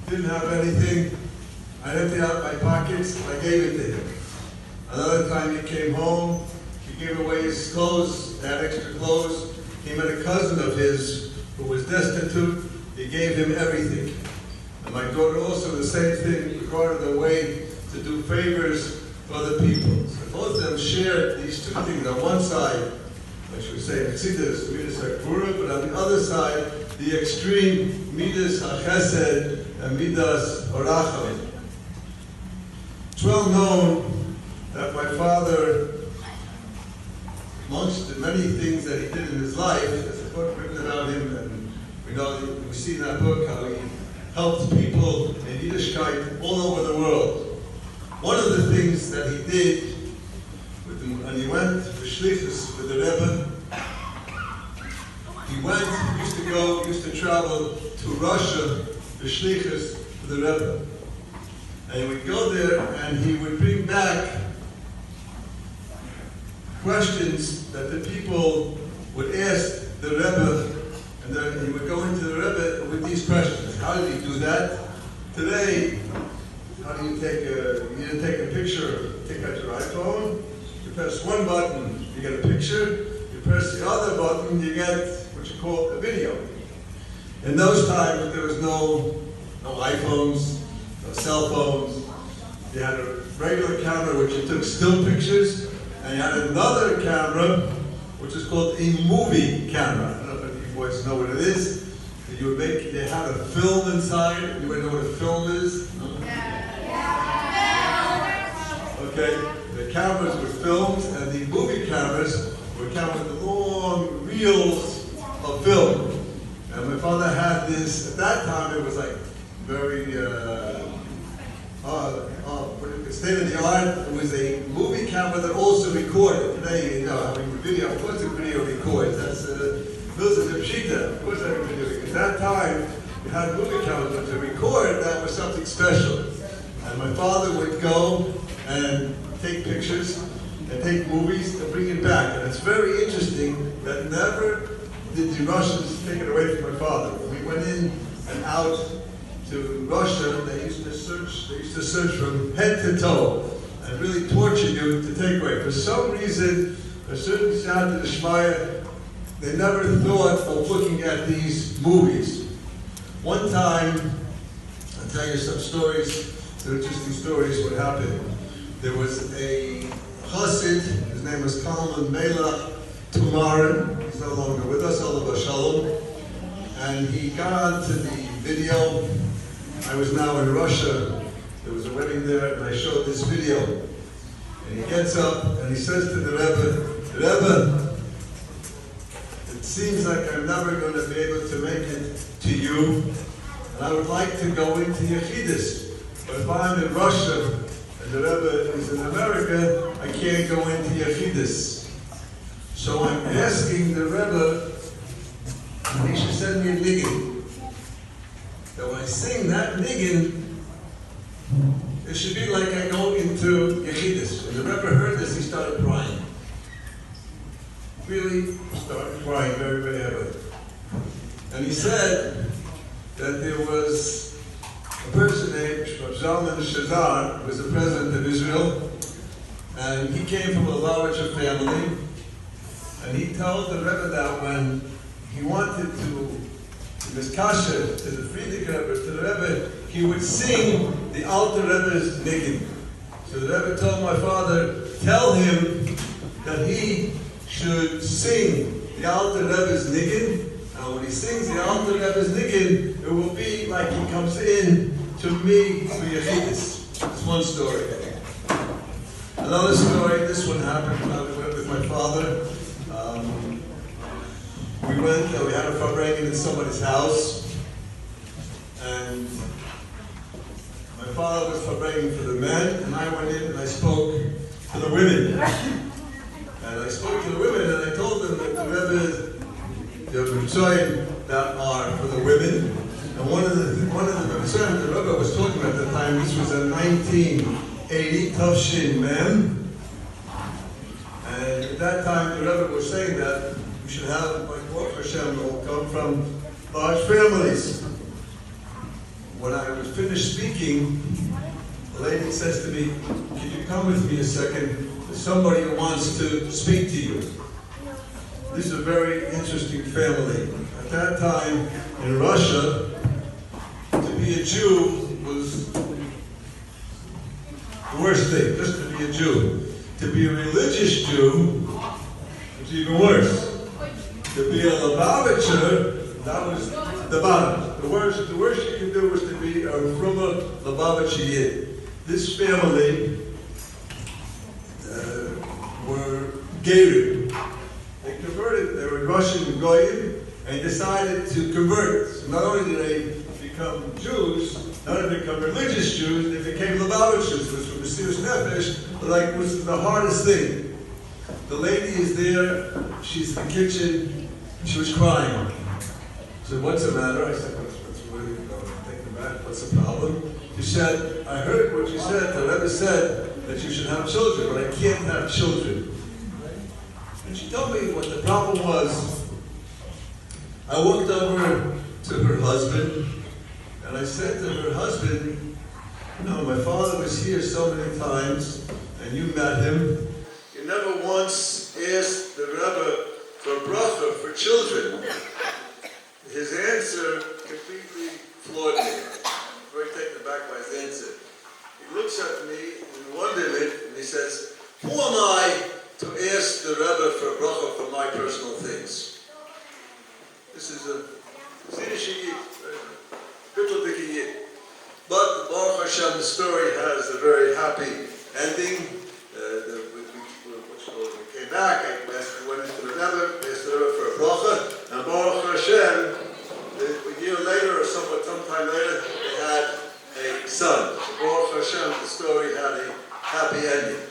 didn't have anything. I emptied out my pockets, I gave it to him. Another time he came home, he gave away his clothes, had extra clothes. He met a cousin of his who was destitute. He gave him everything. And my daughter also the same thing, regarded the way to do favors for other people. So both of them shared these two things. On one side, I should say, Midas HaGvura, but on the other side, the extreme Midas HaChesed and Midas HaRachamim. It's well known that my father, amongst the many things that he did in his life, there's a book written about him, and we see in that book how he helped people in Yiddishkeit all over the world. One of the things that he did, when he went to Shlichus with the Rebbe, he used to travel to Russia for Shlichus with the Rebbe. And he would go there and he would bring back questions that the people would ask the Rebbe, and then he would go into the Rebbe with these questions. How did he do that? Today, how do you take a picture, take out your iPhone, you press one button, you get a picture, you press the other button, you get what you call a video. In those times, there was no iPhones, no cell phones. You had a regular camera which you took still pictures, and you had another camera which is called a movie camera. I don't know if you boys know what it is. They had a film inside. Anybody know what a film is? No? Okay, the cameras were films, and the movie cameras were cameras with long reels of film. And my father had this, at that time it was like very state of the art. It was a movie camera that also recorded. Today, having the video, of course the video records. That's those are the pshita. Of course every video records. At that time, you had movie cameras, but to record, that was something special. And my father would go and take pictures and take movies and bring it back. And it's very interesting that never did the Russians take it away from my father. When we went in and out to Russia, they used to search from head to toe and really torture you to take away. For some reason, a certain Siyata D'Shmaya, they never thought of looking at these movies. One time, I'll tell you some stories, some interesting stories what happened. There was a Chassid, his name was Kalman Melech Tumarin. He's no longer with us, Allah Shalom. And he got onto the video. I was now in Russia. There was a wedding there, and I showed this video. And he gets up and he says to the Rebbe, it seems like I'm never going to be able to make it to you, and I would like to go into Yechidus. But if I'm in Russia and the Rebbe is in America, I can't go into Yechidus. So I'm asking the Rebbe if he should send me a niggin. That when I sing that niggin, it should be like I go into Yechidus. When the Rebbe heard this, he started crying. Really started crying very, very heavily. And he said that there was a person named Zalman Shazar, who was the president of Israel, and he came from a Lavacher family, and he told the Rebbe that when he wanted to Miskasher to the Frierdiker Rebbe, to the Rebbe, he would sing the Alter Rebbe's niggin. So the Rebbe told my father, tell him that he should sing the Alter Rebbe's niggin, and when he sings the Alter Rebbe's niggin, it will be like he comes in to me for Yechidus. That's one story. Another story, this one happened when I went with my father. We went, we had a farbrengen in somebody's house, and my father was farbrengen for the men, and I went in and I spoke to the women. And I spoke to the women and I told them that the Rebbe, the Mitzvahim that are for the women, and one of the Mitzvahim the Rebbe was talking about at the time, this was in 1980, Tavshin Mem, and at that time the Rebbe was saying that we should have, like Baruch Hashem, all come from large families. when I was finished speaking, the lady says to me, "Can you come with me a second? There's somebody who wants to speak to you." This is a very interesting family. At that time in Russia, to be a Jew was the worst thing, just to be a Jew. To be a religious Jew was even worse. To be a Lubavitcher, that was the bottom. The worst you could do was to be a Ruma Lubavitcher Yid. This family were Gerim. They converted, they were Russian Goyim, and decided to convert. So not only did they become Jews, not only become religious Jews, they became Lubavitchers, which were Mesiras Nefesh, like was the hardest thing. The lady is there, she's in the kitchen, she was crying. I said, "What's the matter?" I said, "What's really taken aback? What's the problem?" She said, "I heard what you said. The Rebbe said that you should have children, but I can't have children." And she told me what the problem was. I walked over to her husband, and I said to her husband, "You know, my father was here so many times, and you met him. You never once asked the Rebbe for bracha for children." His answer completely floored me. I'm very taken aback by his answer. He looks at me in wonderment, and he says, "Who am I to ask the Rebbe for bracha for my personal things?" This is a Ziddish Yid, biblical Yid. But Baruch Hashem, the story has a very happy ending. We came back, I went into the Rebbe, asked the Rebbe for a bracha, and Baruch Hashem, a year later or sometime later, they had a son. So Baruch Hashem, the story had a happy ending.